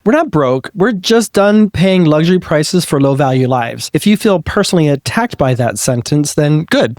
We're not broke. We're just done paying luxury prices for low-value lives. If you feel personally attacked by that sentence, then good.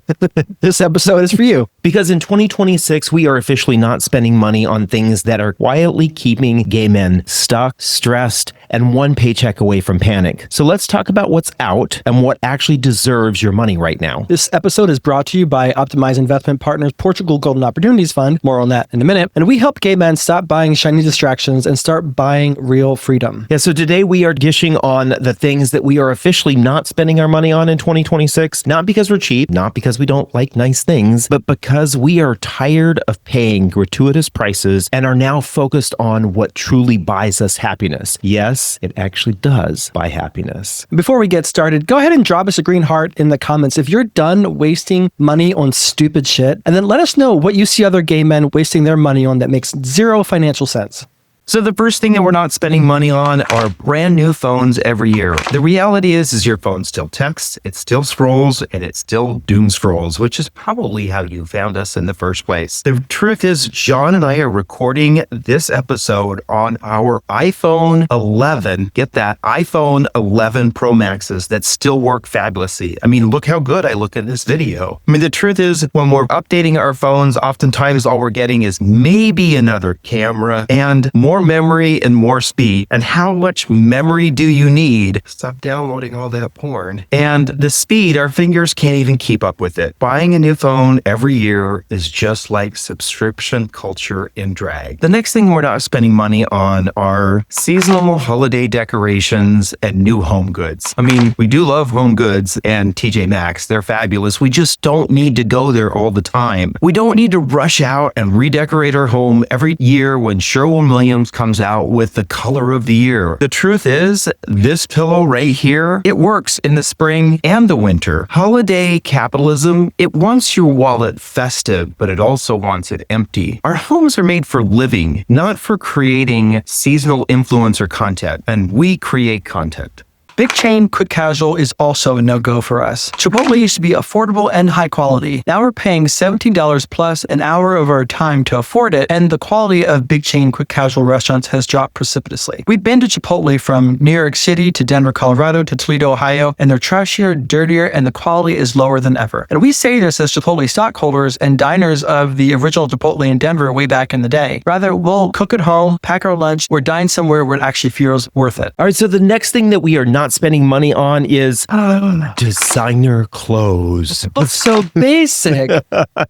This episode is for you. Because in 2026, we are officially not spending money on things that are quietly keeping gay men stuck, stressed, and one paycheck away from panic. So let's talk about what's out and what actually deserves your money right now. This episode is brought to you by Optimize Investment Partners Portugal Golden Opportunities Fund. More on that in a minute. And we help gay men stop buying shiny distractions and start buying real freedom. Yeah, so today we are dishing on the things that we are officially not spending our money on in 2026, not because we're cheap, not because we don't like nice things, but because we are tired of paying gratuitous prices and are now focused on what truly buys us happiness. Yes, it actually does buy happiness. Before we get started, go ahead and drop us a green heart in the comments if you're done wasting money on stupid shit, and then let us know what you see other gay men wasting their money on that makes zero financial sense. So the first thing that we're not spending money on are brand new phones every year. The reality is your phone still texts, it still scrolls, and it still doom scrolls, which is probably how you found us in the first place. The truth is, John and I are recording this episode on our iPhone 11. Get that, iPhone 11 Pro Maxes that still work fabulously. I mean, look how good I look in this video. I mean, the truth is, when we're updating our phones, oftentimes all we're getting is maybe another camera and more memory and more speed. And how much memory do you need? Stop downloading all that porn. And the speed, our fingers can't even keep up with it. Buying a new phone every year is just like subscription culture in drag. The next thing we're not spending money on are seasonal holiday decorations and new home goods. I mean, we do love home goods and TJ Maxx. They're fabulous. We just don't need to go there all the time. We don't need to rush out and redecorate our home every year when Sherwin-Williams comes out with the color of the year. The truth is, this pillow right here, it works in the spring and the winter. Holiday capitalism, it wants your wallet festive, but it also wants it empty. Our homes are made for living, not for creating seasonal influencer content, and we create content. Big chain quick casual is also a no-go for us. Chipotle used to be affordable and high quality. Now we're paying $17 plus an hour of our time to afford it, and the quality of big chain quick casual restaurants has dropped precipitously. We've been to Chipotle from New York City to Denver, Colorado to Toledo, Ohio, and they're trashier, dirtier, and the quality is lower than ever. And we say this as Chipotle stockholders and diners of the original Chipotle in Denver way back in the day. Rather, we'll cook at home, pack our lunch, or dine somewhere where it actually feels worth it. All right, so the next thing that we are not spending money on is designer clothes. It's so basic.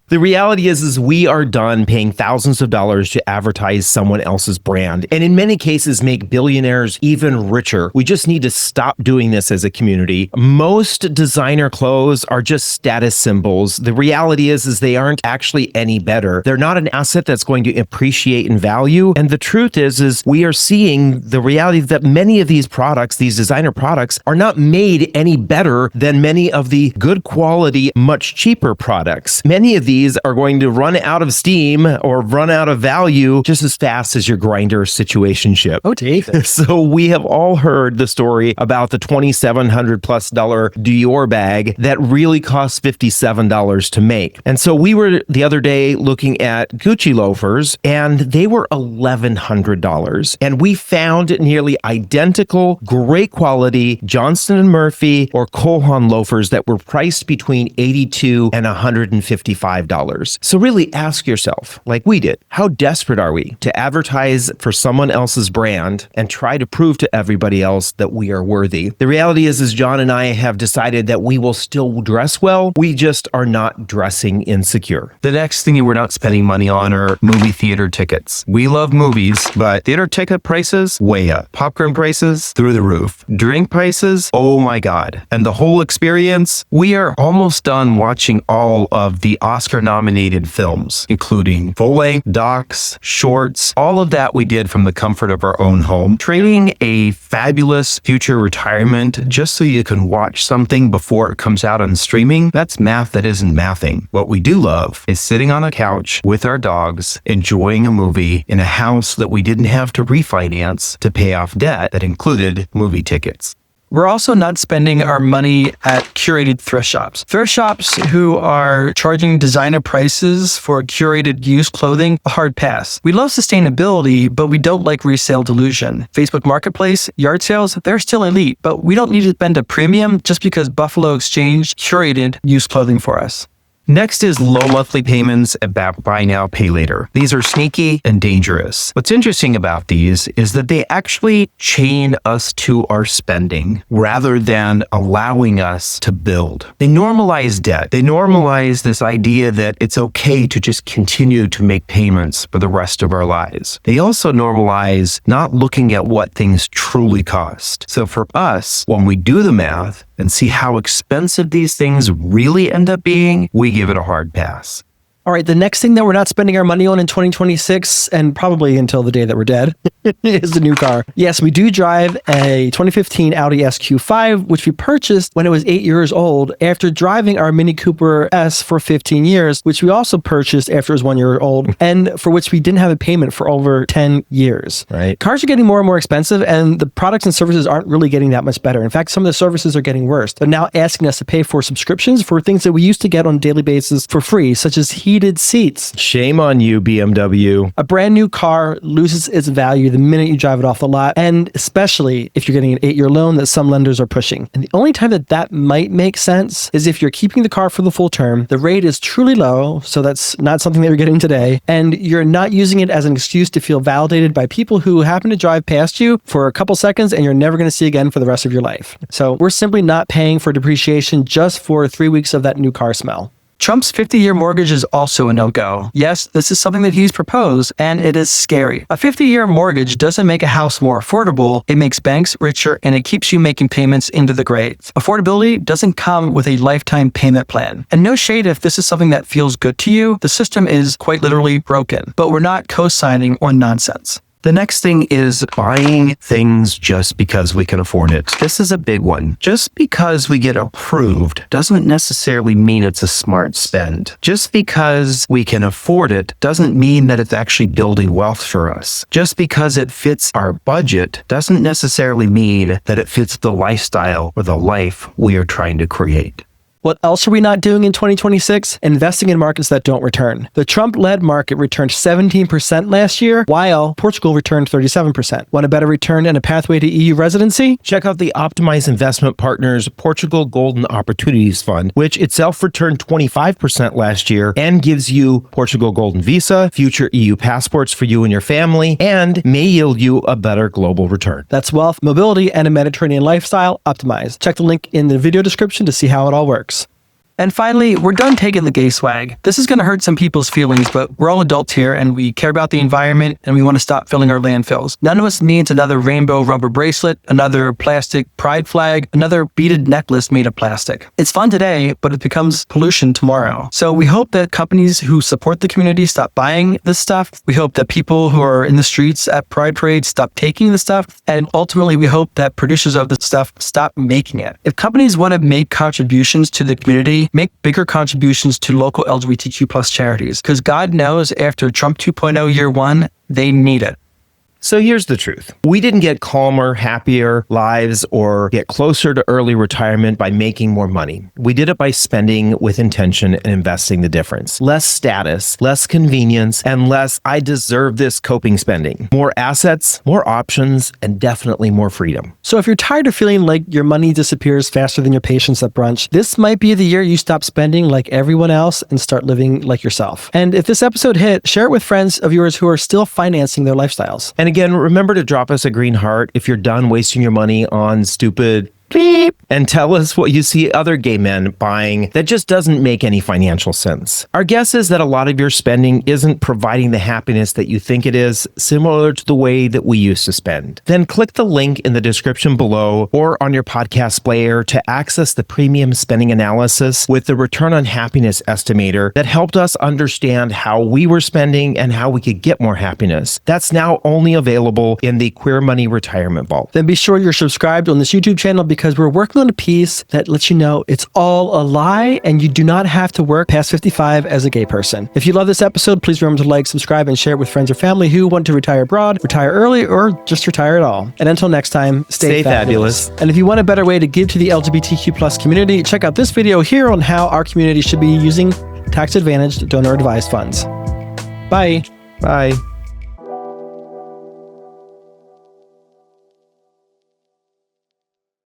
The reality is we are done paying thousands of dollars to advertise someone else's brand, and in many cases make billionaires even richer. We just need to stop doing this as a community. Most designer clothes are just status symbols. The reality is they aren't actually any better. They're not an asset that's going to appreciate in value. And the truth is we are seeing the reality that many of these products, these designer products, are not made any better than many of the good quality, much cheaper products. Many of these are going to run out of steam or run out of value just as fast as your Grindr situationship. Oh, David. So we have all heard the story about the $2,700 plus Dior bag that really costs $57 to make. And so we were the other day looking at Gucci loafers, and they were $1,100. And we found nearly identical, great quality Johnston & Murphy or Cole Haan loafers that were priced between $82 and $155. So really ask yourself, like we did, how desperate are we to advertise for someone else's brand and try to prove to everybody else that we are worthy? The reality is John and I have decided that we will still dress well. We just are not dressing insecure. The next thing we're not spending money on are movie theater tickets. We love movies, but theater ticket prices, way up. Popcorn prices, through the roof. Drink prices, oh my God. And the whole experience, we are almost done watching all of the Oscar-nominated films, including full-length, docs, shorts, all of that we did from the comfort of our own home. Trading a fabulous future retirement just so you can watch something before it comes out on streaming, that's math that isn't mathing. What we do love is sitting on a couch with our dogs, enjoying a movie in a house that we didn't have to refinance to pay off debt that included movie tickets. We're also not spending our money at curated thrift shops. Thrift shops who are charging designer prices for curated used clothing, a hard pass. We love sustainability, but we don't like resale delusion. Facebook Marketplace, yard sales, they're still elite, but we don't need to spend a premium just because Buffalo Exchange curated used clothing for us. Next is low monthly payments and buy now, pay later. These are sneaky and dangerous. What's interesting about these is that they actually chain us to our spending rather than allowing us to build. They normalize debt. They normalize this idea that it's okay to just continue to make payments for the rest of our lives. They also normalize not looking at what things truly cost. So for us, when we do the math and see how expensive these things really end up being, we give it a hard pass. All right, the next thing that we're not spending our money on in 2026, and probably until the day that we're dead, is the new car. Yes, we do drive a 2015 Audi SQ5, which we purchased when it was 8 years old after driving our Mini Cooper S for 15 years, which we also purchased after it was 1 year old, and for which we didn't have a payment for over 10 years. Right. Cars are getting more and more expensive, and the products and services aren't really getting that much better. In fact, some of the services are getting worse. They're now asking us to pay for subscriptions for things that we used to get on a daily basis for free, such as heated seats. Shame on you, BMW. A brand new car loses its value the minute you drive it off the lot, and especially if you're getting an 8-year loan that some lenders are pushing. And the only time that that might make sense is if you're keeping the car for the full term, the rate is truly low, so that's not something that you're getting today, and you're not using it as an excuse to feel validated by people who happen to drive past you for a couple seconds and you're never going to see again for the rest of your life. So we're simply not paying for depreciation just for 3 weeks of that new car smell. Trump's 50-year mortgage is also a no-go. Yes, this is something that he's proposed, and it is scary. A 50-year mortgage doesn't make a house more affordable, it makes banks richer, and it keeps you making payments into the grave. Affordability doesn't come with a lifetime payment plan. And no shade if this is something that feels good to you, the system is quite literally broken. But we're not co-signing on nonsense. The next thing is buying things just because we can afford it. This is a big one. Just because we get approved doesn't necessarily mean it's a smart spend. Just because we can afford it doesn't mean that it's actually building wealth for us. Just because it fits our budget doesn't necessarily mean that it fits the lifestyle or the life we are trying to create. What else are we not doing in 2026? Investing in markets that don't return. The Trump-led market returned 17% last year, while Portugal returned 37%. Want a better return and a pathway to EU residency? Check out the Optimized Investment Partners Portugal Golden Opportunities Fund, which itself returned 25% last year and gives you Portugal Golden Visa, future EU passports for you and your family, and may yield you a better global return. That's wealth, mobility, and a Mediterranean lifestyle optimized. Check the link in the video description to see how it all works. And finally, we're done taking the gay swag. This is going to hurt some people's feelings, but we're all adults here and we care about the environment and we want to stop filling our landfills. None of us needs another rainbow rubber bracelet, another plastic pride flag, another beaded necklace made of plastic. It's fun today, but it becomes pollution tomorrow. So we hope that companies who support the community stop buying this stuff. We hope that people who are in the streets at pride parades stop taking the stuff. And ultimately, we hope that producers of the stuff stop making it. If companies want to make contributions to the community, make bigger contributions to local LGBTQ plus charities, because God knows after Trump 2.0 year one, they need it. So here's the truth. We didn't get calmer, happier lives or get closer to early retirement by making more money. We did it by spending with intention and investing the difference. Less status, less convenience, and less I deserve this coping spending. More assets, more options, and definitely more freedom. So if you're tired of feeling like your money disappears faster than your patience at brunch, this might be the year you stop spending like everyone else and start living like yourself. And if this episode hit, share it with friends of yours who are still financing their lifestyles. And again, remember to drop us a green heart if you're done wasting your money on stupid beep, and tell us what you see other gay men buying that just doesn't make any financial sense. Our guess is that a lot of your spending isn't providing the happiness that you think it is, similar to the way that we used to spend. Then click the link in the description below or on your podcast player to access the premium spending analysis with the return on happiness estimator that helped us understand how we were spending and how we could get more happiness. That's now only available in the Queer Money Retirement Vault. Then be sure you're subscribed on this YouTube channel because we're working one piece that lets you know it's all a lie and you do not have to work past 55 as a gay person. If you love this episode, please remember to like, subscribe, and share it with friends or family who want to retire abroad, retire early, or just retire at all. And until next time, stay fabulous. And if you want a better way to give to the LGBTQ plus community, check out this video here on how our community should be using tax-advantaged donor-advised funds. Bye. Bye.